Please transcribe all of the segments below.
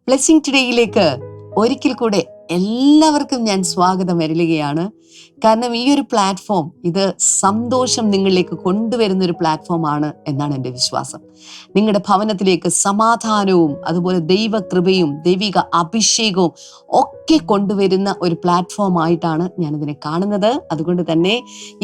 Blessing ടുഡേയിലേക്ക് ഒരിക്കൽ കൂടെ എല്ലാവർക്കും ഞാൻ സ്വാഗതം വരികയാണ്. കാരണം ഈ ഒരു പ്ലാറ്റ്ഫോം ഇത് സന്തോഷം നിങ്ങളിലേക്ക് കൊണ്ടുവരുന്ന ഒരു പ്ലാറ്റ്ഫോം ആണ് എന്നാണ് എൻ്റെ വിശ്വാസം. നിങ്ങളുടെ ഭവനത്തിലേക്ക് സമാധാനവും അതുപോലെ ദൈവകൃപയും ദൈവിക അഭിഷേകവും ഒക്കെ കൊണ്ടുവരുന്ന ഒരു പ്ലാറ്റ്ഫോം ആയിട്ടാണ് ഞാനിതിനെ കാണുന്നത്. അതുകൊണ്ട് തന്നെ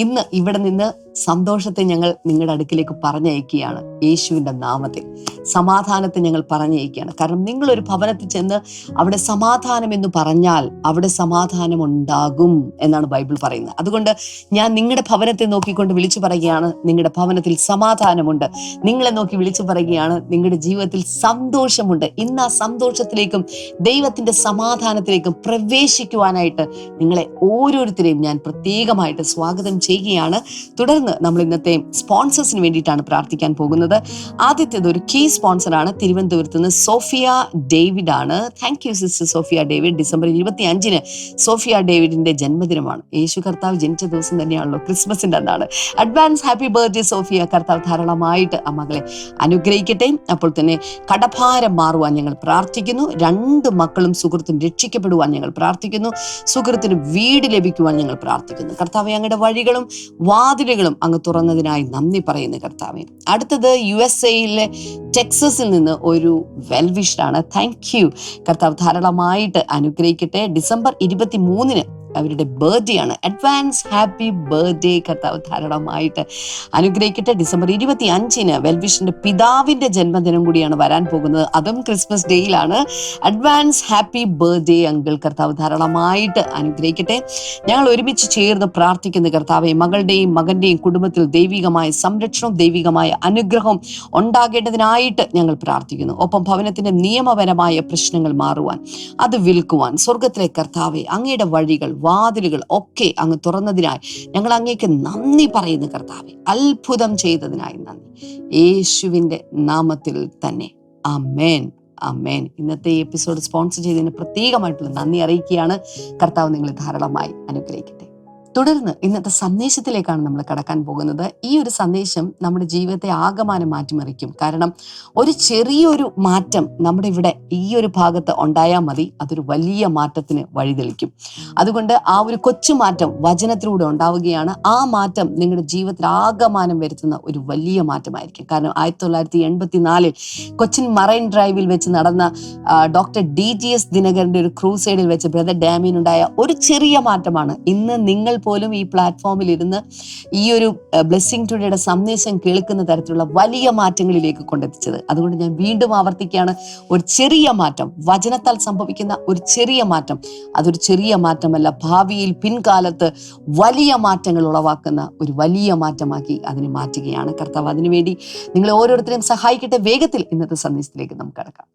ഇന്ന് ഇവിടെ നിന്ന് സന്തോഷത്തെ ഞങ്ങൾ നിങ്ങളുടെ അടുക്കിലേക്ക് പറഞ്ഞയക്കുകയാണ്. യേശുവിൻ്റെ നാമത്തിൽ സമാധാനത്തെ ഞങ്ങൾ പറഞ്ഞയക്കുകയാണ്. കാരണം നിങ്ങളൊരു ഭവനത്തിൽ ചെന്ന് അവിടെ സമാധാനം എന്ന് പറഞ്ഞാൽ അവിടെ സമാധാനം ഉണ്ടാകും എന്നാണ് ബൈബിൾ പറയുന്നത്. അതുകൊണ്ട് ഞാൻ നിങ്ങളുടെ ഭവനത്തെ നോക്കിക്കൊണ്ട് വിളിച്ചു പറയുകയാണ്, നിങ്ങളുടെ ഭവനത്തിൽ സമാധാനമുണ്ട്. നിങ്ങളെ നോക്കി വിളിച്ചു പറയുകയാണ്, നിങ്ങളുടെ ജീവിതത്തിൽ സന്തോഷമുണ്ട്. ഇന്ന് ആ സന്തോഷത്തിലേക്കും ദൈവത്തിന്റെ സമാധാനത്തിലേക്കും പ്രവേശിക്കുവാനായിട്ട് നിങ്ങളെ ഓരോരുത്തരെയും ഞാൻ പ്രത്യേകമായിട്ട് സ്വാഗതം ചെയ്യുകയാണ്. തുടർന്ന് നമ്മൾ ഇന്നത്തെ സ്പോൺസേഴ്സിന് വേണ്ടിയിട്ടാണ് പ്രാർത്ഥിക്കാൻ പോകുന്നത്. ആദ്യത്തേത് ഒരു കീ സ്പോൺസറാണ്. തിരുവനന്തപുരത്ത് നിന്ന് സോഫിയ ഡേവിഡ് ആണ്. Thank you sister Sophia David. December 25 Sophia ഡേവിഡിന്റെ ജന്മദിനമാണ്. യേശു കർത്താവ് ജനിച്ച ദിവസം തന്നെയാണല്ലോ, ക്രിസ്മസിന്റെ അന്നാണ്. Advance happy birthday Sophia. കർത്താവ് ധാരാളമായിട്ട് ആ മകളെ അനുഗ്രഹിക്കട്ടെ. അപ്പോൾ തന്നെ കടഭാരം മാറുവാൻ ഞങ്ങൾ പ്രാർത്ഥിക്കുന്നു. 2 മക്കളും സുഹൃത്തും രക്ഷിക്കപ്പെടുവാൻ ഞങ്ങൾ പ്രാർത്ഥിക്കുന്നു. സുഹൃത്തിന് വീട് ലഭിക്കുവാൻ ഞങ്ങൾ പ്രാർത്ഥിക്കുന്നു. കർത്താവെ, അങ്ങയുടെ വഴികളും വാതിലുകളും അങ്ങ് തുറന്നതിനായി നന്ദി പറയുന്നു കർത്താവെ. അടുത്തത് USA ടെക്സസിൽ നിന്ന് ഒരു വെൽവിഷറാണ്. Thank you. കർത്താവ് ധാരാളമായിട്ട് അനുഗ്രഹിക്കട്ടെ. ഡിസംബർ 23 അവരുടെ ബർത്ത്ഡേ ആണ്. Advance happy birthday. കർത്താവ് ധാരാളമായിട്ട് അനുഗ്രഹിക്കട്ടെ. ഡിസംബർ 25 വെൽവിഷന്റെ പിതാവിന്റെ ജന്മദിനം കൂടിയാണ് വരാൻ പോകുന്നത്. അതും ക്രിസ്മസ് ഡേയിലാണ്. Advance happy birthday uncle. കർത്താവ് ധാരാളമായിട്ട് അനുഗ്രഹിക്കട്ടെ. ഞങ്ങൾ ഒരുമിച്ച് ചേർന്ന് പ്രാർത്ഥിക്കുന്ന കർത്താവെ, മകളുടെയും മകന്റെയും കുടുംബത്തിൽ ദൈവികമായ സംരക്ഷണവും ദൈവികമായ അനുഗ്രഹവും ഉണ്ടാകേണ്ടതിനായിട്ട് ഞങ്ങൾ പ്രാർത്ഥിക്കുന്നു. ഒപ്പം ഭവനത്തിന്റെ നിയമപരമായ പ്രശ്നങ്ങൾ മാറുവാൻ, അത് വിൽക്കുവാൻ സ്വർഗത്തിലെ കർത്താവെ അങ്ങയുടെ വഴികൾ വാതിലുകൾ ഒക്കെ അങ്ങ് തുറന്നതിനായി ഞങ്ങൾ അങ്ങേക്ക് നന്ദി പറയുന്നു കർത്താവെ. അത്ഭുതം ചെയ്തതിനായി നന്ദി, യേശുവിൻ്റെ നാമത്തിൽ തന്നെ. ആമേൻ, ആമേൻ. ഇന്നത്തെ എപ്പിസോഡ് സ്പോൺസർ ചെയ്തതിന് പ്രത്യേകമായിട്ടുള്ള നന്ദി അറിയിക്കുകയാണ്. കർത്താവ് നിങ്ങളെ ധാരാളമായി അനുഗ്രഹിക്കട്ടെ. തുടർന്ന് ഇന്നത്തെ സന്ദേശത്തിലേക്കാണ് നമ്മൾ കടക്കാൻ പോകുന്നത്. ഈ ഒരു സന്ദേശം നമ്മുടെ ജീവിതത്തെ ആകമാനം മാറ്റിമറിക്കും. കാരണം ഒരു ചെറിയൊരു മാറ്റം നമ്മുടെ ഇവിടെ ഈ ഒരു ഭാഗത്ത് ഉണ്ടായാൽ മതി, അതൊരു വലിയ മാറ്റത്തിന് വഴിതെളിക്കും. അതുകൊണ്ട് ആ ഒരു കൊച്ചു മാറ്റം വചനത്തിലൂടെ ഉണ്ടാവുകയാണ്. ആ മാറ്റം നിങ്ങളുടെ ജീവിതത്തിൽ ആകമാനം വരുത്തുന്ന ഒരു വലിയ മാറ്റമായിരിക്കും. കാരണം 1984 കൊച്ചിൻ മറൈൻ ഡ്രൈവിൽ വെച്ച് നടന്ന ഡോക്ടർ DGS ദിനകരന്റെ ഒരു ക്രൂസൈഡിൽ വെച്ച് ബ്രദർ ഡാമിനുണ്ടായ ഒരു ചെറിയ മാറ്റമാണ് ഇന്ന് നിങ്ങൾ പോലും ഈ പ്ലാറ്റ്ഫോമിൽ ഇരുന്ന് ഈ ഒരു ബ്ലെസ്സിംഗ് ടുഡേയുടെ സന്ദേശം കേൾക്കുന്ന തരത്തിലുള്ള വലിയ മാറ്റങ്ങളിലേക്ക് കൊണ്ടെത്തിച്ചത്. അതുകൊണ്ട് ഞാൻ വീണ്ടും ആവർത്തിക്കുകയാണ്, ഒരു ചെറിയ മാറ്റം, വചനത്താൽ സംഭവിക്കുന്ന ഒരു ചെറിയ മാറ്റം, അതൊരു ചെറിയ മാറ്റമല്ല, ഭാവിയിൽ പിൻകാലത്ത് വലിയ മാറ്റങ്ങൾ ഉളവാക്കുന്ന ഒരു വലിയ മാറ്റമാക്കി അതിനെ മാറ്റുകയാണ് കർത്താവ്. അതിനുവേണ്ടി നിങ്ങളെ ഓരോരുത്തരെയും സഹായിക്കട്ടെ. വേഗത്തിൽ ഇന്നത്തെ സന്ദേശത്തിലേക്ക് നമുക്ക് കടക്കാം.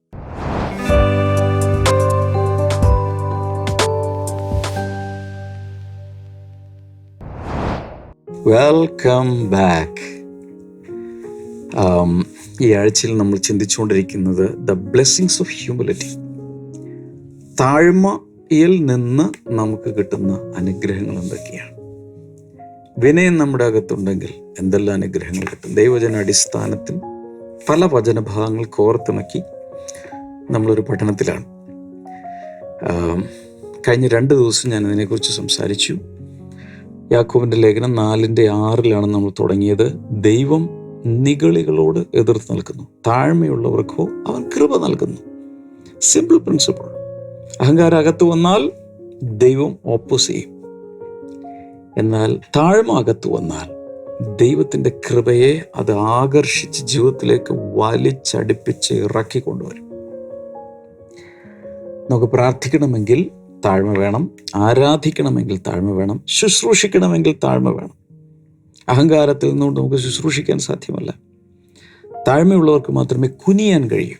Welcome back. ഈ ആഴ്ചയിൽ നമ്മൾ ചിന്തിച്ചുകൊണ്ടിരിക്കുന്നത് ദ ബ്ലെസ്സിങ്സ് ഓഫ് ഹ്യൂമിലിറ്റി. താഴ്മയിൽ നിന്ന് നമുക്ക് കിട്ടുന്ന അനുഗ്രഹങ്ങൾ എന്തൊക്കെയാണ്? വിനയം നമ്മുടെ അകത്തുണ്ടെങ്കിൽ എന്തെല്ലാം അനുഗ്രഹങ്ങൾ കിട്ടും? ദൈവവചന അടിസ്ഥാനത്തിൽ പല വചനഭാഗങ്ങൾ കോർത്തിണക്കി നമ്മളൊരു പഠനത്തിലാണ്. കഴിഞ്ഞ 2 ദിവസം ഞാൻ അതിനെക്കുറിച്ച് സംസാരിച്ചു. യാക്കോബിന്റെ ലേഖനം 4:6 നമ്മൾ തുടങ്ങിയത്. ദൈവം നിഗളികളോട് എതിർത്ത് നിൽക്കുന്നു, താഴ്മയുള്ളവർക്കോ അവൻ കൃപ നൽകുന്നു. Simple principle. അഹങ്കാരം അകത്ത് വന്നാൽ ദൈവം ഓപ്പോസ് ചെയ്യും. എന്നാൽ താഴ്മ അകത്ത് വന്നാൽ ദൈവത്തിന്റെ കൃപയെ അത് ആകർഷിച്ച് ജീവിതത്തിലേക്ക് വലിച്ചടിപ്പിച്ച് ഇറക്കി കൊണ്ടുവരും. നമുക്ക് പ്രാർത്ഥിക്കണമെങ്കിൽ താഴ്മ വേണം, ആരാധിക്കണമെങ്കിൽ താഴ്മ വേണം, ശുശ്രൂഷിക്കണമെങ്കിൽ താഴ്മ വേണം. അഹങ്കാരത്തിൽ നിന്നുകൊണ്ട് നമുക്ക് ശുശ്രൂഷിക്കാൻ സാധ്യമല്ല. താഴ്മയുള്ളവർക്ക് മാത്രമേ കുനിയാൻ കഴിയൂ.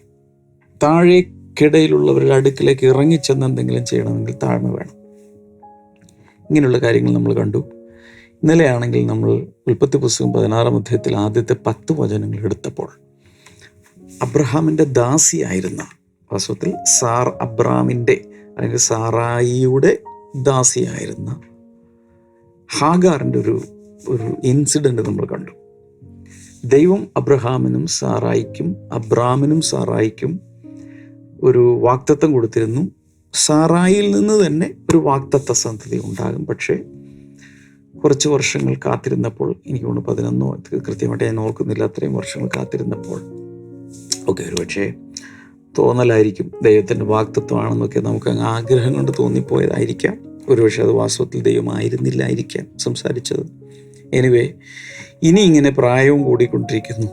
താഴേക്കിടയിലുള്ളവരുടെ അടുക്കിലേക്ക് ഇറങ്ങിച്ചെന്ന് എന്തെങ്കിലും ചെയ്യണമെങ്കിൽ താഴ്മ വേണം. ഇങ്ങനെയുള്ള കാര്യങ്ങൾ നമ്മൾ കണ്ടു. ഇന്നലെയാണെങ്കിൽ നമ്മൾ ഉൽപ്പത്തി പുസ്തകം 16-ാം അധ്യായത്തിൽ ആദ്യത്തെ 10 വചനങ്ങൾ എടുത്തപ്പോൾ അബ്രഹാമിൻ്റെ ദാസിയായിരുന്ന, വാസ്തവത്തിൽ അബ്രാമിൻ്റെ അല്ലെങ്കിൽ സാറായിയുടെ ദാസിയായിരുന്ന ഹാഗാറിൻ്റെ ഒരു ഇൻസിഡൻറ്റ് നമ്മൾ കണ്ടു. ദൈവം അബ്രഹാമിനും സാറായിക്കും ഒരു വാഗ്ദത്തം കൊടുത്തിരുന്നു. സാറായിൽ നിന്ന് തന്നെ ഒരു വാഗ്ദത്ത സന്തതി ഉണ്ടാകും. പക്ഷേ കുറച്ച് വർഷങ്ങൾ കാത്തിരുന്നപ്പോൾ, എനിക്ക് തോന്നുന്നു 11 കൃത്യമായിട്ട് ഞാൻ ഓർക്കുന്നില്ല, അത്രയും വർഷങ്ങൾ കാത്തിരുന്നപ്പോൾ ഒരു പക്ഷേ തോന്നലായിരിക്കും, ദൈവത്തിൻ്റെ വാഗ്ദത്വമാണെന്നൊക്കെ നമുക്ക് ആഗ്രഹം കൊണ്ട് തോന്നിപ്പോയതായിരിക്കാം. ഒരുപക്ഷെ അത് വാസ്തവത്തിൽ ദൈവമായിരുന്നില്ലായിരിക്കാം സംസാരിച്ചത്. എനിവേ, ഇനി ഇങ്ങനെ പ്രായവും കൂടിക്കൊണ്ടിരിക്കുന്നു.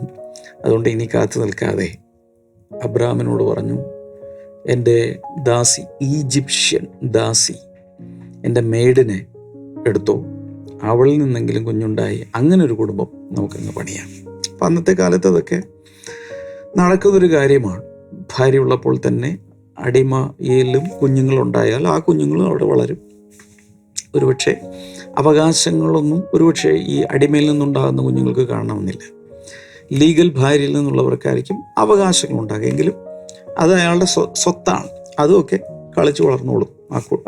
അതുകൊണ്ട് ഇനി കാത്തു നിൽക്കാതെ അബ്രാമിനോട് പറഞ്ഞു, എൻ്റെ ദാസി, ഈജിപ്ഷ്യൻ ദാസി, എൻ്റെ മെയ്ഡിനെ എടുത്തോ, അവളിൽ നിന്നെങ്കിലും കുഞ്ഞുണ്ടായി അങ്ങനെ ഒരു കുടുംബം നമുക്കങ്ങ് പണിയാം. അപ്പം അന്നത്തെ കാലത്ത് അതൊക്കെ നടക്കുന്നൊരു കാര്യമാണ്. ഭാര്യ ഉള്ളപ്പോൾ തന്നെ അടിമയിലും കുഞ്ഞുങ്ങളുണ്ടായാൽ ആ കുഞ്ഞുങ്ങളും അവിടെ വളരും. ഒരുപക്ഷെ അവകാശങ്ങളൊന്നും ഒരുപക്ഷെ ഈ അടിമയിൽ നിന്നുണ്ടാകുന്ന കുഞ്ഞുങ്ങൾക്ക് കാണണമെന്നില്ല. ലീഗൽ ഭാര്യയിൽ നിന്നുള്ളവർക്കായിരിക്കും അവകാശങ്ങളുണ്ടാകുക. എങ്കിലും അത് അയാളുടെ സ്വത്താണ്. അതുമൊക്കെ കളിച്ച് വളർന്നോളും,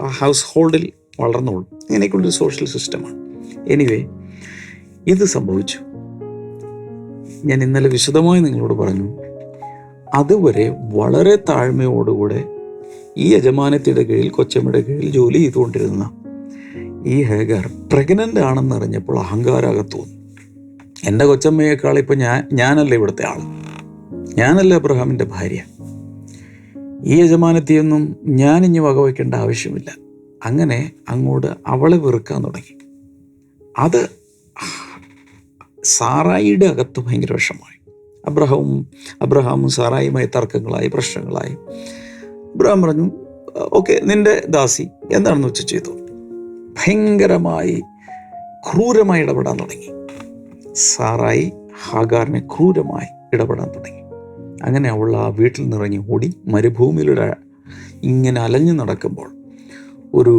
ആ ഹൗസ് ഹോൾഡിൽ വളർന്നോളും. ഇങ്ങനെയൊക്കെയുള്ളൊരു സോഷ്യൽ സിസ്റ്റമാണ്. എനിവേ, ഇത് സംഭവിച്ചു. ഞാൻ ഇന്നലെ വിശദമായി നിങ്ങളോട് പറഞ്ഞു, അതുവരെ വളരെ താഴ്മയോടുകൂടെ ഈ യജമാനത്തിയുടെ കീഴിൽ, കൊച്ചമ്മയുടെ കീഴിൽ ജോലി ചെയ്തുകൊണ്ടിരുന്ന ഈ ഹേഗർ പ്രഗ്നൻ്റ് ആണെന്നറിഞ്ഞപ്പോൾ അഹങ്കാരകത്ത് തോന്നി. എൻ്റെ കൊച്ചമ്മയേക്കാൾ ഇപ്പം ഞാനല്ല ഇവിടുത്തെ ആൾ, ഞാനല്ല അബ്രഹാമിൻ്റെ ഭാര്യ, ഈ യജമാനത്തിയൊന്നും ഞാനിഞ്ഞ് വകവയ്ക്കേണ്ട ആവശ്യമില്ല. അങ്ങനെ അങ്ങോട്ട് അവളെ വെറുക്കാൻ തുടങ്ങി. അത് സാറായിയുടെ അകത്ത് ഭയങ്കര വിഷമായി. അബ്രഹാമും സാറായുമായി തർക്കങ്ങളായി, പ്രശ്നങ്ങളായി. അബ്രഹാം പറഞ്ഞു, ഓക്കെ, നിന്റെ ദാസി എന്താണെന്ന് വെച്ച് ചെയ്തു. ഭയങ്കരമായി ക്രൂരമായി ഇടപെടാൻ തുടങ്ങി. സാറായി ഹാഗാറിനെ ക്രൂരമായി ഇടപെടാൻ തുടങ്ങി. അങ്ങനെ അവൾ ആ വീട്ടിൽ നിന്നിറങ്ങി ഓടി മരുഭൂമിയിലൂടെ ഇങ്ങനെ അലഞ്ഞു നടക്കുമ്പോൾ ഒരു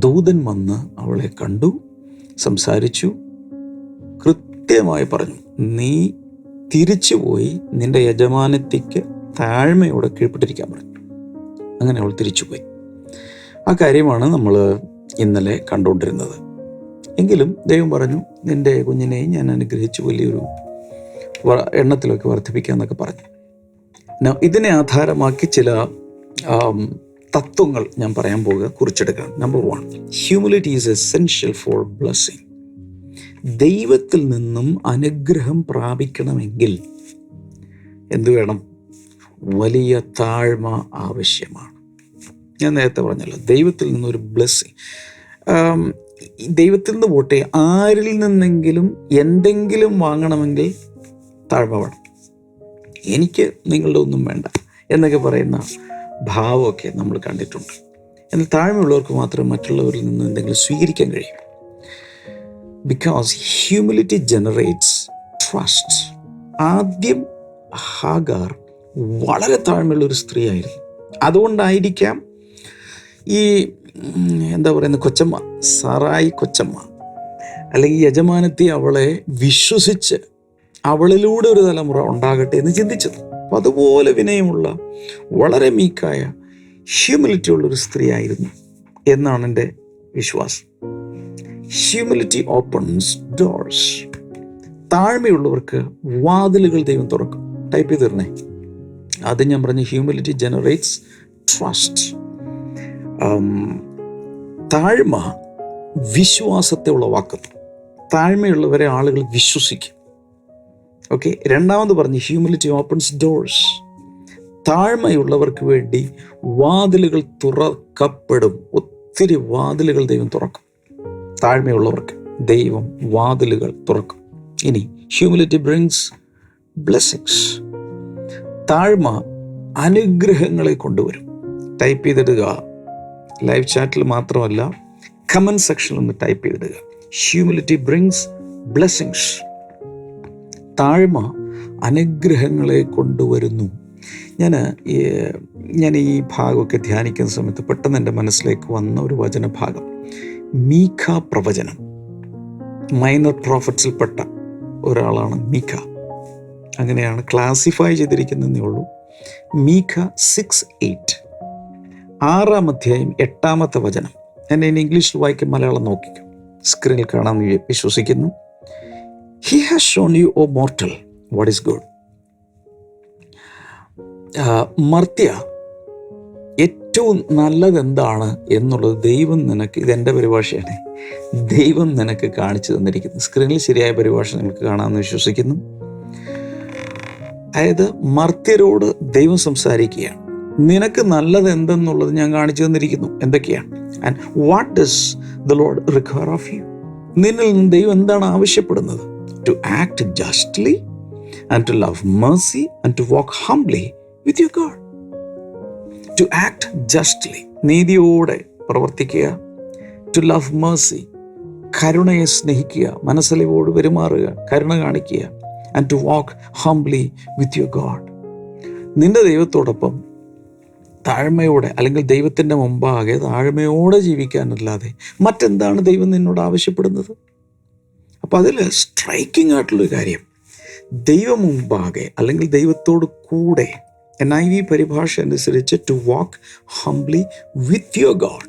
ദൂതൻ വന്ന് അവളെ കണ്ടു, സംസാരിച്ചു, കൃത്യമായി പറഞ്ഞു, നീ തിരിച്ചുപോയി നിന്റെ യജമാനത്തിക്ക് താഴ്മയോടെ കീഴ്പ്പെട്ടിരിക്കാൻ പറഞ്ഞു. അങ്ങനെ അവൾ തിരിച്ചുപോയി. ആ കാര്യമാണ് നമ്മൾ ഇന്നലെ കണ്ടുകൊണ്ടിരുന്നത്. എങ്കിലും ദൈവം പറഞ്ഞു, നിന്റെ കുഞ്ഞിനെയും ഞാൻ അനുഗ്രഹിച്ചു വലിയൊരു എണ്ണത്തിലൊക്കെ വർദ്ധിപ്പിക്കാമെന്നൊക്കെ പറഞ്ഞു. ഇതിനെ ആധാരമാക്കി ചില തത്വങ്ങൾ ഞാൻ പറയാൻ പോകുക, കുറിച്ചെടുക്കുക. Number 1, humility is essential for blessing. ദൈവത്തിൽ നിന്നും അനുഗ്രഹം പ്രാപിക്കണമെങ്കിൽ എന്തു വേണം? വലിയ താഴ്മ ആവശ്യമാണ്. ഞാൻ നേരത്തെ പറഞ്ഞല്ലോ, ദൈവത്തിൽ നിന്നൊരു ബ്ലെസ്സിങ്, ദൈവത്തിൽ നിന്ന് പോട്ടെ, ആരിൽ നിന്നെങ്കിലും എന്തെങ്കിലും വാങ്ങണമെങ്കിൽ താഴ്മ വേണം. എനിക്ക് നിങ്ങളുടെ ഒന്നും വേണ്ട എന്നൊക്കെ പറയുന്ന ഭാവമൊക്കെ നമ്മൾ കണ്ടിട്ടുണ്ട്. എന്നാൽ താഴ്മയുള്ളവർക്ക് മാത്രമേ മറ്റുള്ളവരിൽ നിന്ന് എന്തെങ്കിലും സ്വീകരിക്കാൻ കഴിയും. Because humility generates trust. ആദ്യം ഹാഗാർ വളരെ താഴ്മയുള്ളൊരു സ്ത്രീയായിരുന്നു. അതുകൊണ്ടായിരിക്കാം ഈ കൊച്ചമ്മ, സാറായി കൊച്ചമ്മ, അല്ലെങ്കിൽ യജമാനത്തി അവളെ വിശ്വസിച്ച് അവളിലൂടെ ഒരു തലമുറ ഉണ്ടാകട്ടെ എന്ന് ചിന്തിച്ചത്. അപ്പം അതുപോലെ വിനയമുള്ള, വളരെ മീക്കായ, ഹ്യൂമിലിറ്റി ഉള്ളൊരു സ്ത്രീ ആയിരുന്നു എന്നാണ് എൻ്റെ വിശ്വാസം. Humility opens doors. താഴ്മയുള്ളവർക്ക് വാതിലുകൾ ദൈവം തുറക്കും. ടൈപ്പ് ചെയ്ത് തരണേ. ആദ്യം ഞാൻ പറഞ്ഞു, ഹ്യൂമിലിറ്റി ജനറേറ്റ്സ് ട്രസ്റ്റ്. താഴ്മ വിശ്വാസത്തെ ഉളവാക്കുന്നു. താഴ്മയുള്ളവരെ ആളുകൾ വിശ്വസിക്കും. ഓക്കെ. രണ്ടാമത് പറഞ്ഞ് ഹ്യൂമിലിറ്റി ഓപ്പൺസ് ഡോർസ്. താഴ്മയുള്ളവർക്ക് വേണ്ടി വാതിലുകൾ തുറക്കപ്പെടും. ഒത്തിരി വാതിലുകൾ ദൈവം തുറക്കും. താഴ്മയുള്ളവർക്ക് ദൈവം വാതിലുകൾ തുറക്കും. ഇനി ഹ്യൂമിലിറ്റി ബ്രിങ്സ് ബ്ലെസ്സിങ്സ്. താഴ്മ അനുഗ്രഹങ്ങളെ കൊണ്ടുവരും. ടൈപ്പ് ചെയ്തിടുക. ലൈവ് ചാറ്റിൽ മാത്രമല്ല, കമൻറ്റ് സെക്ഷനിൽ ഒന്ന് ടൈപ്പ് ചെയ്തിടുക. Humility brings blessings. താഴ്മ അനുഗ്രഹങ്ങളെ കൊണ്ടുവരുന്നു. ഞാൻ ഈ ഭാഗമൊക്കെ ധ്യാനിക്കുന്ന സമയത്ത് പെട്ടെന്ന് എൻ്റെ മനസ്സിലേക്ക് വന്ന ഒരു വചനഭാഗം, മീഖ പ്രവചനം. മൈനർ പ്രോഫറ്റ്സിൽപ്പെട്ട ഒരാളാണ് മീഖ. അങ്ങനെയാണ് ക്ലാസിഫൈ ചെയ്തിരിക്കുന്നതേ ഉള്ളൂ. മീഖ 6:8, 6-ാം അധ്യായം 8-ാമത്തെ വചനം. ഞാൻ ഇനി ഇംഗ്ലീഷിൽ വായിക്കും, മലയാളം നോക്കിക്കും. സ്ക്രീനിൽ കാണാമെന്ന് വിശ്വസിക്കുന്നു. He has shown you, O mortal, what is good. മർത്യ, ഏറ്റവും നല്ലത് എന്താണ് എന്നുള്ളത് ദൈവം നിനക്ക്, ഇതെൻ്റെ പരിഭാഷയാണ്, ദൈവം നിനക്ക് കാണിച്ചു തന്നിരിക്കുന്നു. സ്ക്രീനിൽ ശരിയായ പരിഭാഷ നിങ്ങൾക്ക് കാണാമെന്ന് വിശ്വസിക്കുന്നു. അതായത് മർത്യരോട് ദൈവം സംസാരിക്കുകയാണ്, നിനക്ക് നല്ലത് എന്തെന്നുള്ളത് ഞാൻ കാണിച്ചു തന്നിരിക്കുന്നു. എന്തൊക്കെയാണ്? And what does the lord require of you? നിന്നിൽ നിന്ന് ദൈവം എന്താണ് ആവശ്യപ്പെടുന്നത്? To act justly and to love mercy and to walk humbly with your God. To act justly, നീതിയോടെ പ്രവർത്തിക്കുക. ടു ലവ് mercy, കരുണയെ സ്നേഹിക്കുക, മനസ്സലിവോട് പെരുമാറുക, കരുണ കാണിക്കുക. And to walk humbly with your God. നിന്റെ ദൈവത്തോടൊപ്പം താഴ്മയോടെ, അല്ലെങ്കിൽ ദൈവത്തിൻ്റെ മുമ്പാകെ താഴ്മയോടെ ജീവിക്കാനല്ലാതെ മറ്റെന്താണ് ദൈവം നിന്നോട് ആവശ്യപ്പെടുന്നത്? അപ്പം അതിൽ സ്ട്രൈക്കിംഗ് ആയിട്ടുള്ളൊരു കാര്യം, ദൈവം മുമ്പാകെ അല്ലെങ്കിൽ ദൈവത്തോട് കൂടെ, NIV പരിഭാഷ അനുസരിച്ച് to walk humbly with your God,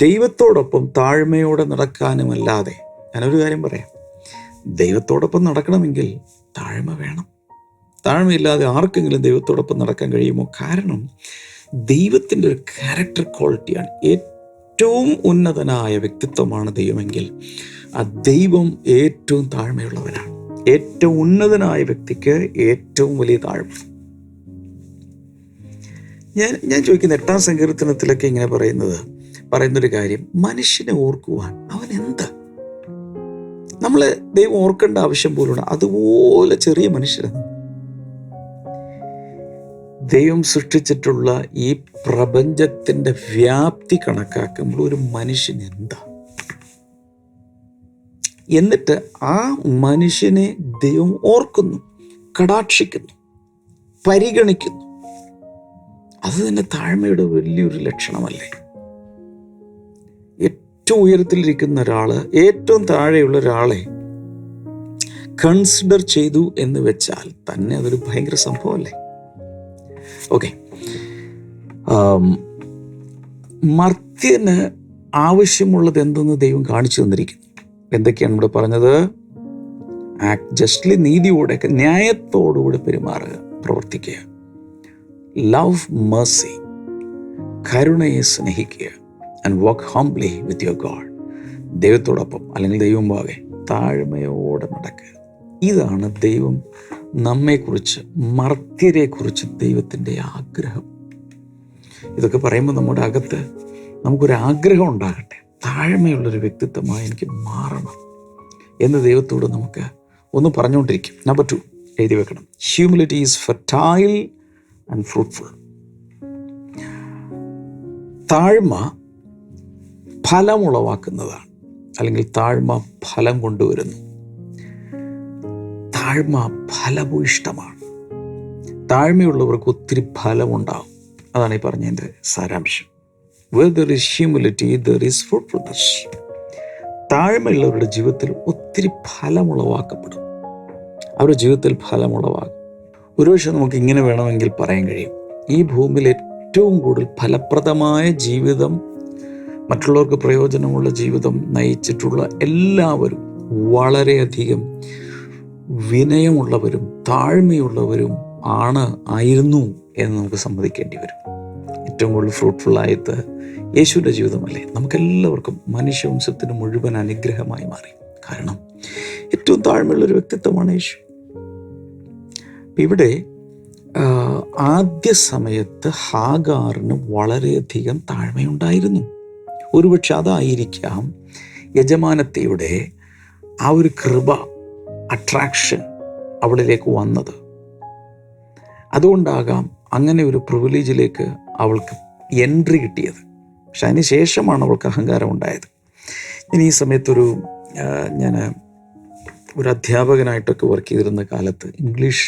ദൈവത്തോടൊപ്പം താഴ്മയോടെ നടക്കാനുമല്ലാതെ. ഞാനൊരു കാര്യം പറയാം, ദൈവത്തോടൊപ്പം നടക്കണമെങ്കിൽ താഴ്മ വേണം. താഴ്മയില്ലാതെ ആർക്കെങ്കിലും ദൈവത്തോടൊപ്പം നടക്കാൻ കഴിയുമോ? കാരണം ദൈവത്തിൻ്റെ ഒരു ക്യാരക്ടർ ക്വാളിറ്റിയാണ്. ഏറ്റവും ഉന്നതനായ വ്യക്തിത്വമാണ് ദൈവമെങ്കിൽ ആ ദൈവം ഏറ്റവും താഴ്മയുള്ളവനാണ്. ഏറ്റവും ഉന്നതനായ വ്യക്തിക്ക് ഏറ്റവും വലിയ താഴ്മ. ഞാൻ ചോദിക്കുന്ന 8-ാം സങ്കീർത്തനത്തിലൊക്കെ ഇങ്ങനെ പറയുന്നൊരു കാര്യം, മനുഷ്യനെ ഓർക്കുവാൻ അവൻ എന്ത്? നമ്മളെ ദൈവം ഓർക്കേണ്ട ആവശ്യം പോലും അതുപോലെ ചെറിയ മനുഷ്യരാണ്. ദൈവം സൃഷ്ടിച്ചിട്ടുള്ള ഈ പ്രപഞ്ചത്തിൻ്റെ വ്യാപ്തി കണക്കാക്കുമ്പോൾ ഒരു മനുഷ്യൻ എന്താ? എന്നിട്ട് ആ മനുഷ്യനെ ദൈവം ഓർക്കുന്നു, കടാക്ഷിക്കുന്നു, പരിഗണിക്കുന്നു. അത് തന്നെ താഴ്മയുടെ വലിയൊരു ലക്ഷണമല്ലേ? ഏറ്റവും ഉയരത്തിലിരിക്കുന്ന ഒരാള് ഏറ്റവും താഴെയുള്ള ഒരാളെ കൺസിഡർ ചെയ്തു എന്ന് വെച്ചാൽ തന്നെ അതൊരു ഭയങ്കര സംഭവമല്ലേ? ഓക്കെ, മർത്യന് ആവശ്യമുള്ളത് എന്തെന്ന് ദൈവം കാണിച്ചു തന്നിരിക്കുന്നു. എന്തൊക്കെയാണ് ഇവിടെ പറഞ്ഞത്? ആക്ട് ജസ്റ്റ്ലി, നീതിയോടെ, ന്യായത്തോടുകൂടെ പെരുമാറുക, പ്രവർത്തിക്കുക. ലവ് mercy, കരുണയെ സ്നേഹിക്കുക. And walk humbly with your God, ദൈവത്തോടൊപ്പം അല്ലെങ്കിൽ ദൈവം മുമ്പാകെ താഴ്മയോടെ നടക്കുക. ഇതാണ് ദൈവം നമ്മെക്കുറിച്ച്, മർത്യരെക്കുറിച്ച് ദൈവത്തിൻ്റെ ആഗ്രഹം. ഇതൊക്കെ പറയുമ്പോൾ നമ്മുടെ അകത്ത് നമുക്കൊരാഗ്രഹം ഉണ്ടാകട്ടെ, താഴ്മയുള്ളൊരു വ്യക്തിത്വമായി എനിക്ക് മാറണം എന്ന് ദൈവത്തോട് നമുക്ക് ഒന്ന് പറഞ്ഞുകൊണ്ടിരിക്കും. നമ്പർ 2 എഴുതി വെക്കണം. Humility is fertile and fruitful. താഴ്മ ഫലമുളവാക്കുന്നതാണ്, അല്ലെങ്കിൽ താഴ്മ ഫലം കൊണ്ടുവരുന്നു. താഴ്മ ഫലഭൂയിഷ്ടമാണ്. താഴ്മയുള്ളവർക്ക് ഒത്തിരി ഫലമുണ്ടാകും. അതാണ് ഈ പറഞ്ഞതിൻ്റെ സാരാംശം. Where there is humility, there is fruitfulness. താഴ്മയുള്ളവരുടെ ജീവിതത്തിൽ ഒത്തിരി ഫലമുളവാക്കപ്പെടും. അവരുടെ ജീവിതത്തിൽ ഫലമുളവാകും. ഒരുപക്ഷെ നമുക്ക് ഇങ്ങനെ വേണമെങ്കിൽ പറയാൻ കഴിയും, ഈ ഭൂമിയിൽ ഏറ്റവും കൂടുതൽ ഫലപ്രദമായ ജീവിതം, മറ്റുള്ളവർക്ക് പ്രയോജനമുള്ള ജീവിതം നയിച്ചിട്ടുള്ള എല്ലാവരും വളരെയധികം വിനയമുള്ളവരും താഴ്മയുള്ളവരും ആയിരുന്നു എന്ന് നമുക്ക് സമ്മതിക്കേണ്ടി വരും. ഏറ്റവും കൂടുതൽ ഫ്രൂട്ട്ഫുള്ളായത് യേശുവിൻ്റെ ജീവിതമല്ലേ? നമുക്കെല്ലാവർക്കും മനുഷ്യവംശത്തിന് മുഴുവൻ അനുഗ്രഹമായി മാറി. കാരണം ഏറ്റവും താഴ്മയുള്ളൊരു വ്യക്തിത്വമാണ് യേശു. ഇവിടെ ആദ്യ സമയത്ത് ഹാഗാറിന് വളരെയധികം താഴ്മയുണ്ടായിരുന്നു. ഒരുപക്ഷെ അതായിരിക്കാം യജമാനത്തിയുടെ ആ ഒരു കൃപ, അട്രാക്ഷൻ അവളിലേക്ക് വന്നത്. അതുകൊണ്ടാകാം അങ്ങനെ ഒരു പ്രിവിലേജിലേക്ക് അവൾക്ക് എൻട്രി കിട്ടിയത്. പക്ഷെ അതിന് ശേഷമാണ് അവൾക്ക് അഹങ്കാരം ഉണ്ടായത്. ഞാൻ ഈ സമയത്തൊരു അധ്യാപകനായിട്ടൊക്കെ വർക്ക് ചെയ്തിരുന്ന കാലത്ത് ഇംഗ്ലീഷ്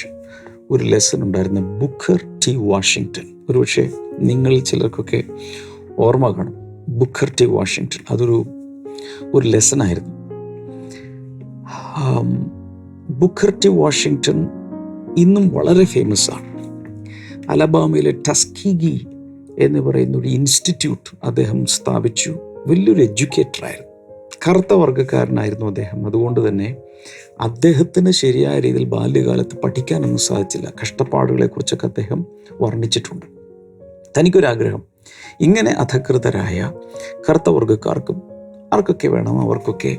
ഒരു ലെസൺ ഉണ്ടായിരുന്നു, ബുക്കർ ടി വാഷിങ്ടൺ. ഒരുപക്ഷെ നിങ്ങൾ ചിലർക്കൊക്കെ ഓർമ്മ കാണും. ബുക്കർ ടി വാഷിങ്ടൺ അതൊരു ലെസണായിരുന്നു. ബുക്കർ ടി വാഷിങ്ടൺ ഇന്നും വളരെ ഫേമസ് ആണ്. അലബാമയിലെ ടസ്കീഗി എന്ന് പറയുന്ന ഒരു ഇൻസ്റ്റിറ്റ്യൂട്ട് അദ്ദേഹം സ്ഥാപിച്ചു. വലിയൊരു എഡ്യൂക്കേറ്ററായിരുന്നു. കറുത്ത വർഗ്ഗക്കാരനായിരുന്നു അദ്ദേഹം. അതുകൊണ്ട് തന്നെ അദ്ദേഹത്തിന് ശരിയായ രീതിയിൽ ബാല്യകാലത്ത് പഠിക്കാനൊന്നും സാധിച്ചില്ല. കഷ്ടപ്പാടുകളെക്കുറിച്ചൊക്കെ അദ്ദേഹം വർണ്ണിച്ചിട്ടുണ്ട്. തനിക്കൊരാഗ്രഹം, ഇങ്ങനെ അധകൃതരായ കറുത്ത വർഗ്ഗക്കാർക്കും ആർക്കൊക്കെ വേണം അവർക്കൊക്കെ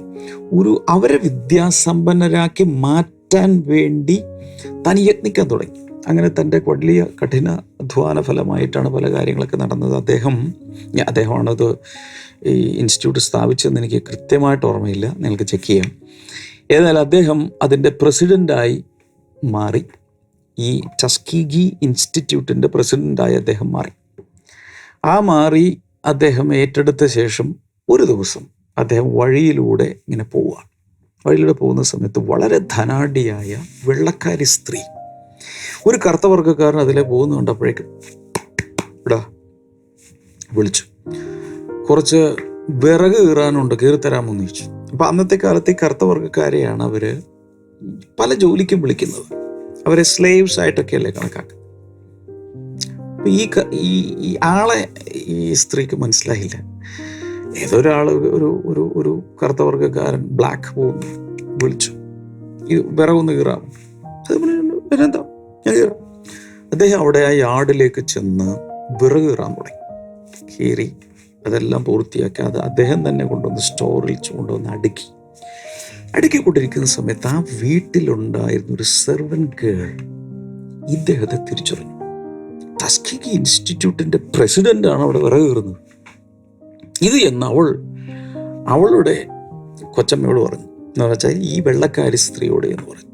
അവരെ വിദ്യാസമ്പന്നരാക്കി മാറ്റാൻ വേണ്ടി താൻ യത്നിക്കാൻ തുടങ്ങി. അങ്ങനെ തൻ്റെ വലിയ കഠിന അധ്വാന ഫലമായിട്ടാണ് പല കാര്യങ്ങളൊക്കെ നടന്നത്. അദ്ദേഹമാണത് ഈ ഇൻസ്റ്റിറ്റ്യൂട്ട് സ്ഥാപിച്ചതെന്ന് എനിക്ക് കൃത്യമായിട്ട് ഓർമ്മയില്ല, നിങ്ങൾക്ക് ചെക്ക് ചെയ്യാം. ഏതായാലും അദ്ദേഹം അതിൻ്റെ പ്രസിഡൻ്റായി മാറി. ഈ ടസ്കീഗി ഇൻസ്റ്റിറ്റ്യൂട്ടിൻ്റെ പ്രസിഡൻ്റായി അദ്ദേഹം മാറി. മാറി അദ്ദേഹം ഏറ്റെടുത്ത ശേഷം ഒരു ദിവസം അദ്ദേഹം വഴിയിലൂടെ ഇങ്ങനെ പോവുകയാണ്. വഴിയിലൂടെ പോകുന്ന സമയത്ത് വളരെ ധനാഢ്യയായ വെള്ളക്കാരി സ്ത്രീ, ഒരു കറുത്ത വർഗ്ഗക്കാരൻ അതിലെ പോകുന്ന കണ്ടപ്പോഴേക്കും ഇടാ വിളിച്ചു, കുറച്ച് വിറക് കീറാനുണ്ട്, കീറിത്തരാമെന്ന് ചോദിച്ചു. അപ്പം അന്നത്തെ കാലത്ത് ഈ കറുത്ത വർഗ്ഗക്കാരെയാണ് അവർ പല ജോലിക്കും വിളിക്കുന്നത്. അവരെ സ്ലേവ്സ് ആയിട്ടൊക്കെയല്ലേ കണക്കാക്കുക. അപ്പം ഈ ആളെ ഈ സ്ത്രീക്ക് മനസ്സിലായില്ല. ഏതൊരാൾ ഒരു കറുത്ത വർഗ്ഗക്കാരൻ ബ്ലാക്ക് പോകുന്നു, വിളിച്ചു, ഈ വിറകൊന്ന് കീറാം. പിന്നെന്താ, ഞാൻ കീറാം. അദ്ദേഹം അവിടെ ആ യാർഡിലേക്ക് ചെന്ന് വിറക് കീറാൻ തുടങ്ങി. കീറി അതെല്ലാം പൂർത്തിയാക്കി അത് അദ്ദേഹം തന്നെ കൊണ്ടുവന്ന് സ്റ്റോറിൽ കൊണ്ടുവന്ന് അടുക്കിക്കൊണ്ടിരിക്കുന്ന സമയത്ത് ആ വീട്ടിലുണ്ടായിരുന്ന ഒരു സെർവൻറ്റ് ഗേൾ ഇദ്ദേഹത്തെ തിരിച്ചറിഞ്ഞു. ടസ്കീഗി ഇൻസ്റ്റിറ്റ്യൂട്ടിൻ്റെ പ്രസിഡൻ്റാണ് അവിടെ വിറക് കീറുന്നത്. ഇത് എന്ന് അവളുടെ കൊച്ചമ്മയോട് പറഞ്ഞു, എന്ന് വെച്ചാൽ ഈ വെള്ളക്കാരി സ്ത്രീയോട് എന്ന് പറഞ്ഞു.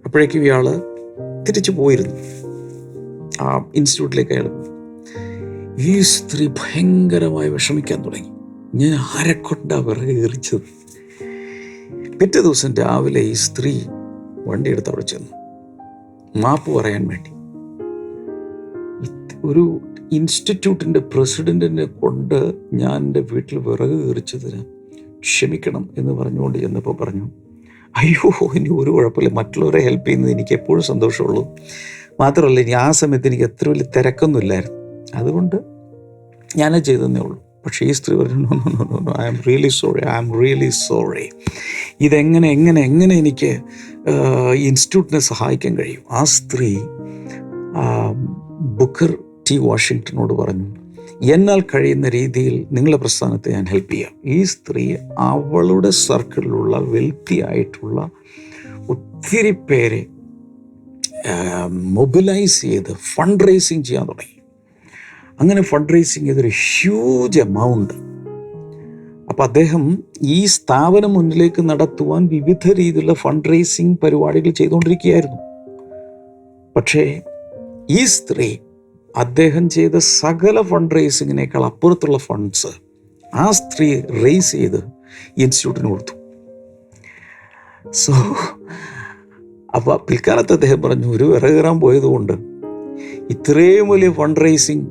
അപ്പോഴേക്കും ഇയാൾ തിരിച്ചു പോയിരുന്നു ആ ഇൻസ്റ്റിറ്റ്യൂട്ടിലേക്ക്. അയാൾ ഈ സ്ത്രീ ഭയങ്കരമായി വിഷമിക്കാൻ തുടങ്ങി. ഞാൻ ആരെക്കൊണ്ടാ വിറക് കീറിച്ചത്? പിറ്റേ ദിവസം രാവിലെ ഈ സ്ത്രീ വണ്ടിയെടുത്ത് അവിടെ ചെന്നു മാപ്പ് പറയാൻ വേണ്ടി. ഒരു ഇൻസ്റ്റിറ്റ്യൂട്ടിൻ്റെ പ്രസിഡൻറ്റിനെ കൊണ്ട് ഞാൻ എൻ്റെ വീട്ടിൽ വിറക് കീറിച്ചതിന് ക്ഷമിക്കണം എന്ന് പറഞ്ഞുകൊണ്ട് ചെന്നപ്പോൾ പറഞ്ഞു, അയ്യോ ഇനി ഒരു കുഴപ്പമില്ല, മറ്റുള്ളവരെ ഹെൽപ്പ് ചെയ്യുന്നത് എനിക്ക് എപ്പോഴും സന്തോഷമുള്ളൂ. മാത്രമല്ല ഇനി ആ സമയത്ത് എനിക്ക് അത്ര വലിയ തിരക്കൊന്നുമില്ലായിരുന്നു, അതുകൊണ്ട് ഞാനത് ചെയ്തതന്നേ ഉള്ളൂ. പക്ഷേ ഈ സ്ത്രീ പറഞ്ഞു, no, I am really sorry. ഇതെങ്ങനെ എനിക്ക് ഇൻസ്റ്റിറ്റ്യൂട്ടിനെ സഹായിക്കാൻ കഴിയും? ആ സ്ത്രീ ബുക്കർ ടി വാഷിങ്ടണോട് പറഞ്ഞു, എന്നാൽ കഴിയുന്ന രീതിയിൽ നിങ്ങളുടെ പ്രസ്ഥാനത്തെ ഞാൻ ഹെൽപ്പ് ചെയ്യാം. ഈ സ്ത്രീ അവളുടെ സർക്കിളിലുള്ള വെൽത്തി ആയിട്ടുള്ള ഒത്തിരി പേരെ മൊബിലൈസ് ചെയ്ത് ഫണ്ട് റേസിങ് ചെയ്യാൻ തുടങ്ങി. അങ്ങനെ ഫണ്ട് റേസിങ് ചെയ്തൊരു ഹ്യൂജ് എമൗണ്ട്. അപ്പം അദ്ദേഹം ഈ സ്ഥാപനം മുന്നിലേക്ക് നടത്തുവാൻ വിവിധ രീതിയിലുള്ള ഫണ്ട് റേസിങ് പരിപാടികൾ ചെയ്തുകൊണ്ടിരിക്കുകയായിരുന്നു. പക്ഷേ ഈ സ്ത്രീ അദ്ദേഹം ചെയ്ത സകല ഫണ്ട് റേസിങ്ങിനേക്കാൾ അപ്പുറത്തുള്ള ഫണ്ട്സ് ആ സ്ത്രീ റേസ് ചെയ്ത് ഇൻസ്റ്റിറ്റ്യൂട്ടിന് കൊടുത്തു. അപ്പോൾ പിൽക്കാലത്ത് അദ്ദേഹം പറഞ്ഞു, ഒരു വിറക് കീറാൻ പോയതുകൊണ്ട് ഇത്രയും വലിയ ഫണ്ട് റേസിങ്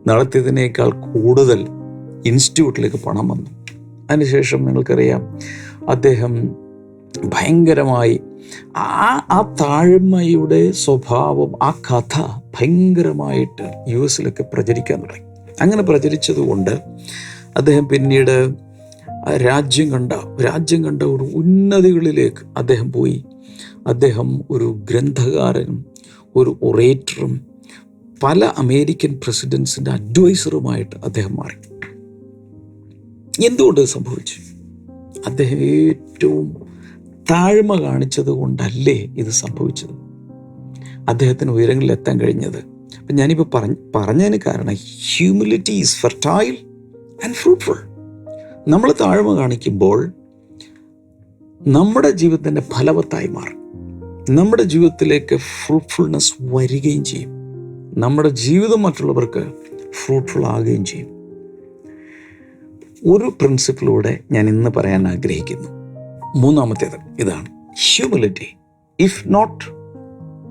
നടത്തിയതിനേക്കാൾ കൂടുതൽ ഇൻസ്റ്റിറ്റ്യൂട്ടിലേക്ക് പണം വന്നു. അതിനുശേഷം നിങ്ങൾക്കറിയാം, അദ്ദേഹം ഭയങ്കരമായി ആ താഴ്മയുടെ സ്വഭാവം, ആ കഥ ഭയങ്കരമായിട്ട് US പ്രചരിക്കാൻ തുടങ്ങി. അങ്ങനെ പ്രചരിച്ചതുകൊണ്ട് അദ്ദേഹം പിന്നീട് രാജ്യം കണ്ട ഒരു ഉന്നതികളിലേക്ക് അദ്ദേഹം പോയി. അദ്ദേഹം ഒരു ഗ്രന്ഥകാരനും ഒരു ഒറേറ്ററും പല അമേരിക്കൻ പ്രസിഡൻസിൻ്റെ അഡ്വൈസറുമായിട്ട് അദ്ദേഹം മാറി. എന്തുകൊണ്ട് സംഭവിച്ചു? അദ്ദേഹം ഏറ്റവും താഴ്മ കാണിച്ചത് കൊണ്ടല്ലേ ഇത് സംഭവിച്ചത്? അദ്ദേഹത്തിന് ഉയരങ്ങളിൽ എത്താൻ കഴിഞ്ഞത്. അപ്പം ഞാനിപ്പോൾ പറഞ്ഞതിന് കാരണം, humility is fertile and fruitful. നമ്മൾ താഴ്മ കാണിക്കുമ്പോൾ നമ്മുടെ ജീവിതത്തിൻ്റെ ഫലവത്തായി മാറും. നമ്മുടെ ജീവിതത്തിലേക്ക് ഫ്രൂട്ട്ഫുൾനെസ് വരികയും ചെയ്യും. നമ്മുടെ ജീവിതം മറ്റുള്ളവർക്ക് ഫ്രൂട്ട്ഫുൾ ആകുകയും ചെയ്യും. ഒരു പ്രിൻസിപ്പിളൂടെ ഞാൻ ഇന്ന് പറയാൻ ആഗ്രഹിക്കുന്നു. മൂന്നാമത്തേത് ഇതാണ്: humility, if not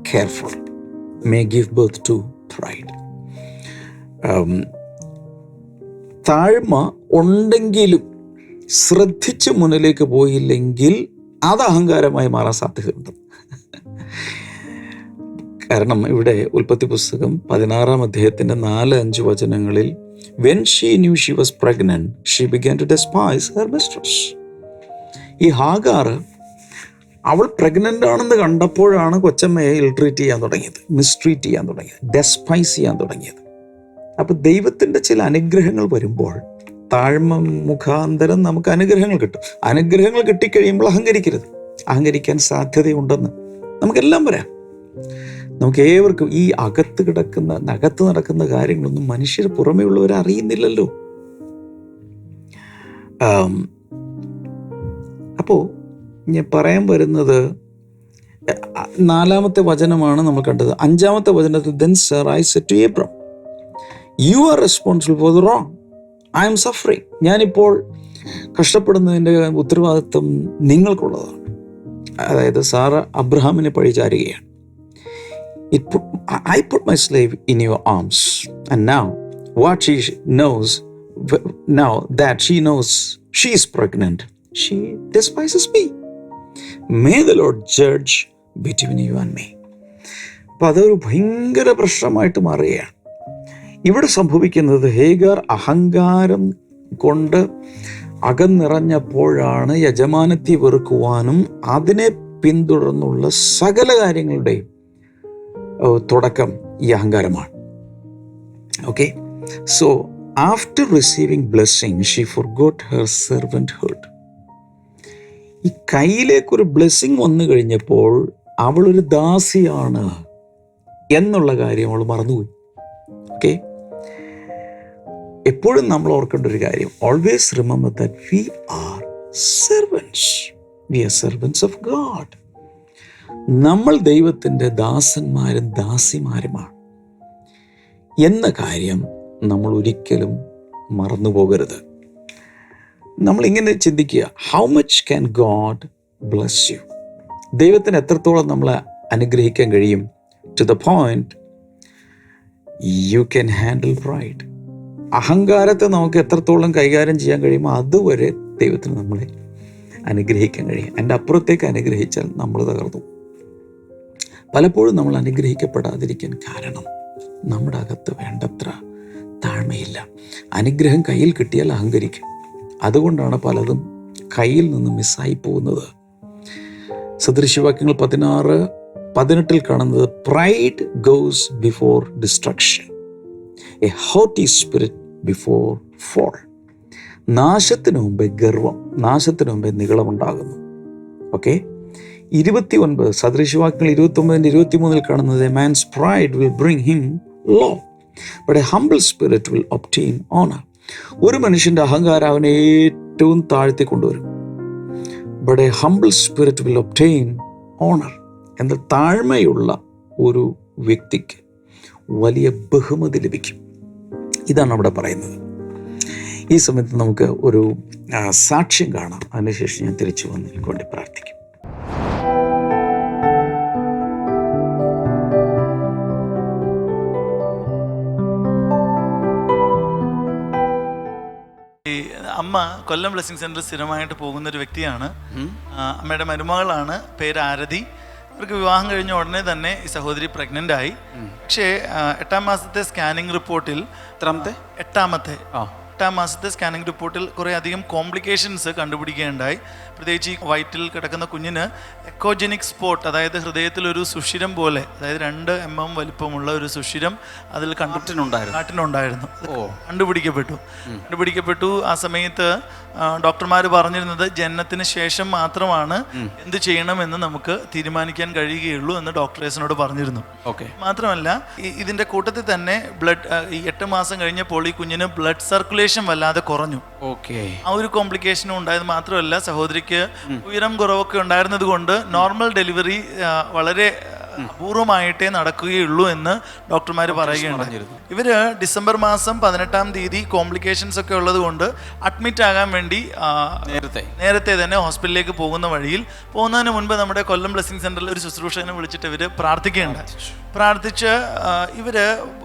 careful, may give birth to pride. താഴ്മ ഉണ്ടെങ്കിലും ശ്രദ്ധിച്ച് മുന്നിലേക്ക് പോയില്ലെങ്കിൽ അത് അഹങ്കാരമായി മാറാൻ സാധ്യതയുണ്ട്. കാരണം ഇവിടെ ഉൽപ്പത്തി പുസ്തകം 16-ാം അധ്യായത്തിൻ്റെ 4-5 വചനങ്ങളിൽ When she knew she was pregnant, she began to despise her mistress. ഈ ഹാഗാർ അവൾ പ്രഗ്നൻ്റ് ആണെന്ന് കണ്ടപ്പോഴാണ് കൊച്ചമ്മയെ ഇൽട്രീറ്റ് ചെയ്യാൻ തുടങ്ങിയത്, മിസ്ട്രീറ്റ് ചെയ്യാൻ തുടങ്ങിയത്, ഡെസ്പൈസ് ചെയ്യാൻ തുടങ്ങിയത്. അപ്പം ദൈവത്തിൻ്റെ ചില അനുഗ്രഹങ്ങൾ വരുമ്പോൾ താഴ്മ മുഖാന്തരം നമുക്ക് അനുഗ്രഹങ്ങൾ കിട്ടും. അനുഗ്രഹങ്ങൾ കിട്ടിക്കഴിയുമ്പോൾ അഹങ്കരിക്കരുത്. അഹങ്കരിക്കാൻ സാധ്യതയുണ്ടെന്ന് നമുക്കെല്ലാം പറയാം. നമുക്ക് ഏവർക്കും ഈ അകത്ത് നടക്കുന്ന കാര്യങ്ങളൊന്നും മനുഷ്യർ പുറമേ ഉള്ളവരെ അറിയുന്നില്ലല്ലോ. അപ്പോൾ ഞാൻ പറയാൻ വരുന്നത് 4-ാമത്തെ വചനമാണ് നമ്മൾ കണ്ടത്. 5-ാമത്തെ വചനത്തിൽ then Sarai said to Abram, you are responsible for the wrong I am suffering. ഞാനിപ്പോൾ കഷ്ടപ്പെടുന്നതിൻ്റെ ഉത്തരവാദിത്വം നിങ്ങൾക്കുള്ളതാണ്. അതായത് സാറ അബ്രഹാമിനെ പഴിചാരുകയാണ്. I put my slave in your arms, and now that she knows she is pregnant, she despises me. May the Lord judge between you and me. അപ്പം അതൊരു ഭയങ്കര പ്രശ്നമായിട്ട് മാറുകയാണ്. ഇവിടെ സംഭവിക്കുന്നത് ഹേഗാർ അഹങ്കാരം കൊണ്ട് അകന്നിറഞ്ഞപ്പോഴാണ് യജമാനത്തെ വെറുക്കുവാനും അതിനെ പിന്തുടർന്നുള്ള സകല കാര്യങ്ങളുടെയും തുടക്കം ഈ അഹങ്കാരമാണ്. Okay, so after receiving blessing she forgot her servanthood. ഈ കയ്യിലേക്കൊരു ബ്ലെസ്സിങ് വന്നു കഴിഞ്ഞപ്പോൾ അവളൊരു ദാസിയാണ് എന്നുള്ള കാര്യം അവൾ മറന്നുപോയി. ഓക്കെ, എപ്പോഴും നമ്മൾ ഓർക്കേണ്ട ഒരു കാര്യം, always remember that we are servants. We are servants of God. നമ്മൾ ദൈവത്തിൻ്റെ ദാസന്മാരും ദാസിമാരുമാണ് എന്ന കാര്യം നമ്മൾ ഒരിക്കലും മറന്നു പോകരുത്. നമ്മളിങ്ങനെ ചിന്തിക്കുക, how much can God bless you? ദൈവത്തിന് എത്രത്തോളം നമ്മളെ അനുഗ്രഹിക്കാൻ കഴിയും? To the point you can handle pride. അഹങ്കാരത്തെ നമുക്ക് എത്രത്തോളം കൈകാര്യം ചെയ്യാൻ കഴിയുമോ അതുവരെ ദൈവത്തിന് നമ്മളെ അനുഗ്രഹിക്കാൻ കഴിയും. എൻ്റെ അപ്പുറത്തേക്ക് അനുഗ്രഹിച്ചാൽ നമ്മൾ തകർന്നു. പലപ്പോഴും നമ്മൾ അനുഗ്രഹിക്കപ്പെടാതിരിക്കാൻ കാരണം നമ്മുടെ അകത്ത് വേണ്ടത്ര താഴ്മയില്ല. അനുഗ്രഹം കയ്യിൽ കിട്ടിയാൽ അഹങ്കരിക്കും. അതുകൊണ്ടാണ് പലതും കയ്യിൽ നിന്ന് മിസ്സായി പോകുന്നത്. സദൃശവാക്യങ്ങൾ 16:18 കാണുന്നത്, pride goes before destruction, a haughty spirit before fall. നാശത്തിന് മുമ്പേ ഗർവം, നാശത്തിന് മുമ്പേ നിഗളമുണ്ടാകുന്നു. ഓക്കെ, 29 സദൃശവാക്യങ്ങൾ 29-23 കാണുന്നത്, a man's pride will bring him low, but a humble spirit will obtain honour. ഒരു മനുഷ്യൻ്റെ അഹങ്കാരം അവനെ ഏറ്റവും താഴ്ത്തി കൊണ്ടുവരും. But a humble spirit will obtain honour. എന്നാൽ താഴ്മയുള്ള ഒരു വ്യക്തിക്ക് വലിയ ബഹുമതി ലഭിക്കും. ഇതാണ് അവിടെ പറയുന്നത്. ഈ സമയത്ത് നമുക്ക് ഒരു സാക്ഷ്യം കാണാം. അതിനുശേഷം ഞാൻ തിരിച്ചു വന്ന് എനിക്ക് വേണ്ടി പ്രാർത്ഥിക്കും. അമ്മ കൊല്ലം ബ്ലെസ്സിങ് സെന്ററിൽ സ്ഥിരമായിട്ട് പോകുന്നൊരു വ്യക്തിയാണ്. അമ്മയുടെ മരുമകളാണ്, പേര് ആരതി. ഇവർക്ക് വിവാഹം കഴിഞ്ഞ ഉടനെ തന്നെ ഈ സഹോദരി പ്രഗ്നൻ്റ് ആയി. പക്ഷേ 8-ാം മാസത്തെ സ്കാനിങ് റിപ്പോർട്ടിൽ 8-ാം മാസത്തെ സ്കാനിങ് റിപ്പോർട്ടിൽ കുറേ അധികം കോംപ്ലിക്കേഷൻസ് കണ്ടുപിടിക്കുകയുണ്ടായി. പ്രത്യേകിച്ച് ഈ വയറ്റിൽ കിടക്കുന്ന കുഞ്ഞിന് എക്കോജനിക് സ്പോട്ട്, അതായത് ഹൃദയത്തിലൊരു സുഷിരം പോലെ, അതായത് 2 mm വലിപ്പമുള്ള ഒരു സുഷിരം അതിൽ നാട്ടിനുണ്ടായിരുന്നു. കണ്ടുപിടിക്കപ്പെട്ടു. ആ സമയത്ത് ഡോക്ടർമാർ പറഞ്ഞിരുന്നത് ജനനത്തിന് ശേഷം മാത്രമാണ് എന്ത് ചെയ്യണമെന്ന് നമുക്ക് തീരുമാനിക്കാൻ കഴിയുകയുള്ളൂ എന്ന് ഡോക്ടേഴ്സിനോട് പറഞ്ഞിരുന്നു. മാത്രമല്ല ഇതിൻ്റെ കൂട്ടത്തിൽ തന്നെ ഈ 8 മാസം കഴിഞ്ഞപ്പോൾ ഈ കുഞ്ഞിന് ബ്ലഡ് സർക്കുലേഷൻ വല്ലാതെ കുറഞ്ഞു. ആ ഒരു കോംപ്ലിക്കേഷനും ഉണ്ടായത് മാത്രമല്ല, സഹോദരിക്ക് ഉയരം കുറവൊക്കെ ഉണ്ടായിരുന്നത് കൊണ്ട് നോർമൽ ഡെലിവറി വളരെ അപൂർവമായിട്ടേ നടക്കുകയുള്ളൂ എന്ന് ഡോക്ടർമാർ പറയുകയുണ്ടായിരുന്നു. ഇവര് ഡിസംബർ മാസം 18-ാം തീയതി കോംപ്ലിക്കേഷൻസ് ഒക്കെ ഉള്ളത് കൊണ്ട് അഡ്മിറ്റ് ആകാൻ വേണ്ടി നേരത്തെ തന്നെ ഹോസ്പിറ്റലിലേക്ക് പോകുന്നതിന് മുൻപ് നമ്മുടെ കൊല്ലം ബ്ലെസ്സിങ് സെന്ററിൽ ഒരു ശുശ്രൂഷകനെ വിളിച്ചിട്ട് ഇവര് പ്രാർത്ഥിച്ച് ഇവര്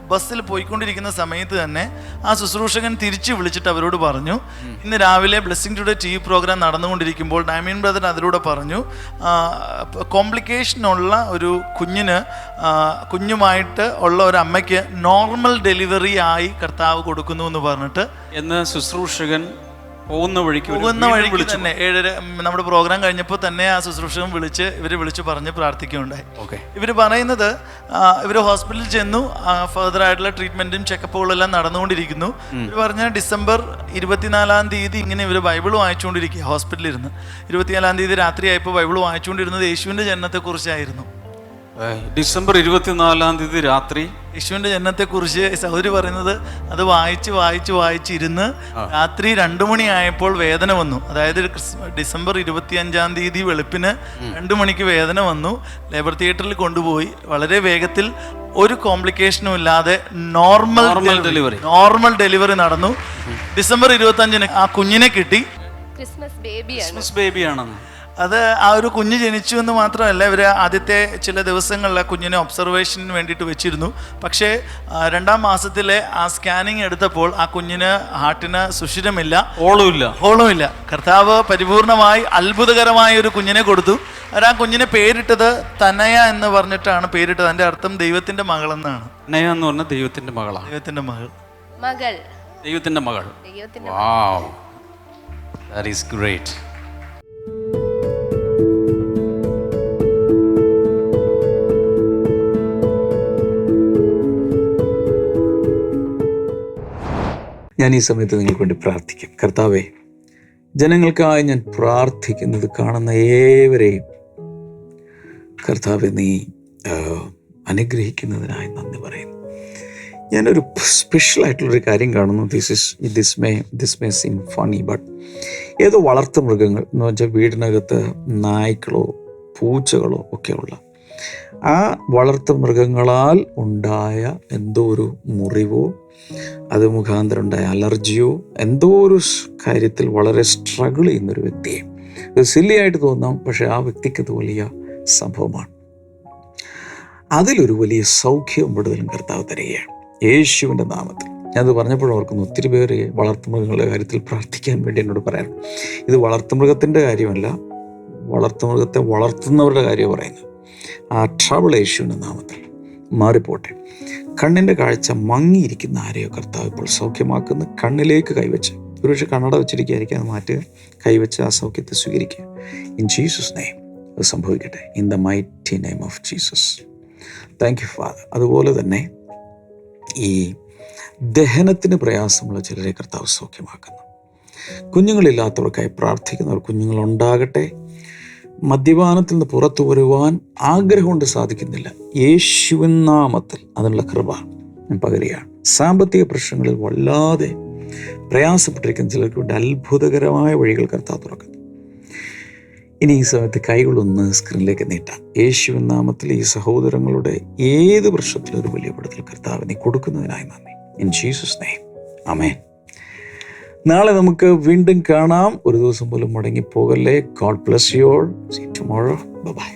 ബസ്സിൽ പോയിക്കൊണ്ടിരിക്കുന്ന സമയത്ത് തന്നെ ആ ശുശ്രൂഷകൻ തിരിച്ച് വിളിച്ചിട്ട് അവരോട് പറഞ്ഞു, ഇന്ന് രാവിലെ ബ്ലെസ്സിങ് ടുഡേ TV പ്രോഗ്രാം നടന്നുകൊണ്ടിരിക്കുമ്പോൾ ഡാമിയൻ ബ്രദർ അതിലൂടെ പറഞ്ഞു, കോംപ്ലിക്കേഷനുള്ള ഒരു കുഞ്ഞുമായിട്ട് ഉള്ള ഒരു അമ്മയ്ക്ക് നോർമൽ ഡെലിവറി ആയി കർത്താവ് കൊടുക്കുന്നു എന്ന് പറഞ്ഞിട്ട് എന്ന് ശുശ്രൂഷകൻ പോകുന്ന വഴിക്ക് തന്നെ 7:30 നമ്മുടെ പ്രോഗ്രാം കഴിഞ്ഞപ്പോൾ തന്നെ ആ ശുശ്രൂഷകൻ വിളിച്ച് പറഞ്ഞ് പ്രാർത്ഥിക്കുകയുണ്ടായി. ഇവർ പറയുന്നത് ഇവർ ഹോസ്പിറ്റലിൽ ചെന്നു, ഫർദർ ആയിട്ടുള്ള ട്രീറ്റ്മെന്റും ചെക്കപ്പുകളെല്ലാം നടന്നുകൊണ്ടിരിക്കുന്നു. ഇവർ പറഞ്ഞ ഡിസംബർ 24-ാം തീയതി ഇങ്ങനെ ഇവർ ബൈബിൾ വായിച്ചുകൊണ്ടിരിക്കുക ഹോസ്പിറ്റലിൽ ഇരുന്ന്. 24-ാം തീയതി രാത്രിയായപ്പോൾ ബൈബിൾ വായിച്ചുകൊണ്ടിരുന്നത് യേശുവിൻ്റെ ജനനത്തെക്കുറിച്ചായിരുന്നു. ഡിസംബർ 24-ാം തീയതി രാത്രി യേശുവിൻ്റെ ജനനത്തെക്കുറിച്ച് സഹോദരി പറയുന്നത് അത് വായിച്ചിരുന്ന് രാത്രി 2 മണിയായപ്പോൾ വേദന വന്നു. അതായത് ഡിസംബർ 25-ാം തീയതി വെളുപ്പിന് 2 മണിക്ക് വേദന വന്നു. ലേബർ തിയേറ്ററിൽ കൊണ്ടുപോയി. വളരെ വേഗത്തിൽ ഒരു കോംപ്ലിക്കേഷനും ഇല്ലാതെ നോർമൽ ഡെലിവറി നടന്നു. ഡിസംബർ 25-ന് ആ കുഞ്ഞിനെ കിട്ടി. ക്രിസ്മസ് ബേബിയാണെന്ന്. അത് ആ ഒരു കുഞ്ഞ് ജനിച്ചു എന്ന് മാത്രമല്ല, ഇവർ ആദ്യത്തെ ചില ദിവസങ്ങളിൽ ആ കുഞ്ഞിനെ ഒബ്സർവേഷന് വേണ്ടിയിട്ട് വെച്ചിരുന്നു. പക്ഷേ 2-ാം മാസത്തിലെ ആ സ്കാനിങ് എടുത്തപ്പോൾ ആ കുഞ്ഞിന് ഹാർട്ടിന് സുഷിരമില്ല, ഹോളുമില്ല. കർത്താവ് പരിപൂർണമായി അത്ഭുതകരമായ ഒരു കുഞ്ഞിനെ കൊടുത്തു. അവർ ആ കുഞ്ഞിനെ പേരിട്ടത് തനയ എന്ന് പറഞ്ഞിട്ടാണ് പേരിട്ടത്. അതിൻ്റെ അർത്ഥം ദൈവത്തിൻ്റെ മകൾ എന്നാണ്. തനയ എന്ന് പറഞ്ഞാൽ ദൈവത്തിൻ്റെ മകളാണ്. ദൈവത്തിൻ്റെ മകൾ. വാവ്, ദാറ്റ് ഈസ് ഗ്രേറ്റ്. ഞാൻ ഈ സമയത്ത് നിങ്ങൾക്ക് വേണ്ടി പ്രാർത്ഥിക്കും. കർത്താവേ, ജനങ്ങൾക്കായി ഞാൻ പ്രാർത്ഥിക്കുന്നത് കാണുന്ന ഏവരെയും കർത്താവെ നീ അനുഗ്രഹിക്കുന്നതിനായി നന്ദി പറയുന്നു. ഞാനൊരു സ്പെഷ്യലായിട്ടുള്ളൊരു കാര്യം കാണുന്നു. This may seam funny, but ഏതോ വളർത്തു മൃഗങ്ങൾ എന്ന് വെച്ചാൽ വീടിനകത്ത് നായ്ക്കളോ പൂച്ചകളോ ഒക്കെയുള്ള ആ വളർത്തു മൃഗങ്ങളാൽ ഉണ്ടായ എന്തോ ഒരു മുറിവോ അത് മുഖാന്തരം ഉണ്ടായ അലർജിയോ എന്തോ ഒരു കാര്യത്തിൽ വളരെ സ്ട്രഗിൾ ചെയ്യുന്നൊരു വ്യക്തിയെ, ഇത് സില്ലിയായിട്ട് തോന്നാം, പക്ഷെ ആ വ്യക്തിക്ക് അത് വലിയ സംഭവമാണ്. അതിലൊരു വലിയ സൗഖ്യവും വിടുതലും കർത്താവ് തരികയാണ് യേശുവിൻ്റെ നാമത്തിൽ. ഞാനത് പറഞ്ഞപ്പോഴും ഓർക്കുന്നു, ഒത്തിരി പേര് വളർത്തുമൃഗങ്ങളുടെ കാര്യത്തിൽ പ്രാർത്ഥിക്കാൻ വേണ്ടി എന്നോട് പറയാറുണ്ട്. ഇത് വളർത്തുമൃഗത്തിൻ്റെ കാര്യമല്ല, വളർത്തുമൃഗത്തെ വളർത്തുന്നവരുടെ കാര്യം പറയുന്നത്. ആ ട്രബിൾ യേശുവിൻ്റെ നാമത്തിൽ മാറിപ്പോട്ടെ. കണ്ണിൻ്റെ കാഴ്ച മങ്ങിയിരിക്കുന്ന ആരെയോ കർത്താവ് ഇപ്പോൾ സൗഖ്യമാക്കുന്ന. കണ്ണിലേക്ക് കൈവച്ച്, ഒരുപക്ഷെ കണ്ണട വെച്ചിരിക്കുകയായിരിക്കും, അത് മാറ്റുക, കൈവച്ച് ആ സൗഖ്യത്തെ സ്വീകരിക്കുക. ഇൻ ജീസസ് നെയിം അത് സംഭവിക്കട്ടെ. In the mighty name of Jesus. Thank you father. അതുപോലെ തന്നെ ഈ ദഹനത്തിന് പ്രയാസമുള്ള ചിലരെ കർത്താവ് സൗഖ്യമാക്കുന്നു. കുഞ്ഞുങ്ങളില്ലാത്തവർക്കായി പ്രാർത്ഥിക്കുന്നവർ കുഞ്ഞുങ്ങളുണ്ടാകട്ടെ. മദ്യപാനത്തിൽ നിന്ന് പുറത്തു വരുവാൻ ആഗ്രഹം കൊണ്ട് സാധിക്കുന്നില്ല, യേശുവിൻ നാമത്തിൽ അതിനുള്ള കൃപ ഞാൻ പകരുകയാണ്. സാമ്പത്തിക പ്രശ്നങ്ങളിൽ വല്ലാതെ പ്രയാസപ്പെട്ടിരിക്കുന്ന ചിലർക്ക് വേണ്ടി അത്ഭുതകരമായ വഴികൾ കർത്താവ് തുറക്കുന്നു. ഇനി ഈ സമയത്ത് കൈകളൊന്ന് സ്ക്രീനിലേക്ക് നീട്ടാം. യേശുവിൻ നാമത്തിൽ ഈ സഹോദരങ്ങളുടെ ഏത് പ്രശ്നത്തിലും ഒരു വലിയ വിടുതൽ കർത്താവ് നീ കൊടുക്കുന്നതിനായി നന്ദി. In Jesus name amen. നാളെ നമുക്ക് വീണ്ടും കാണാം. ഒരു ദിവസം പോലും മുടങ്ങിപ്പോകല്ലേ. God bless you all. See tomorrow. By.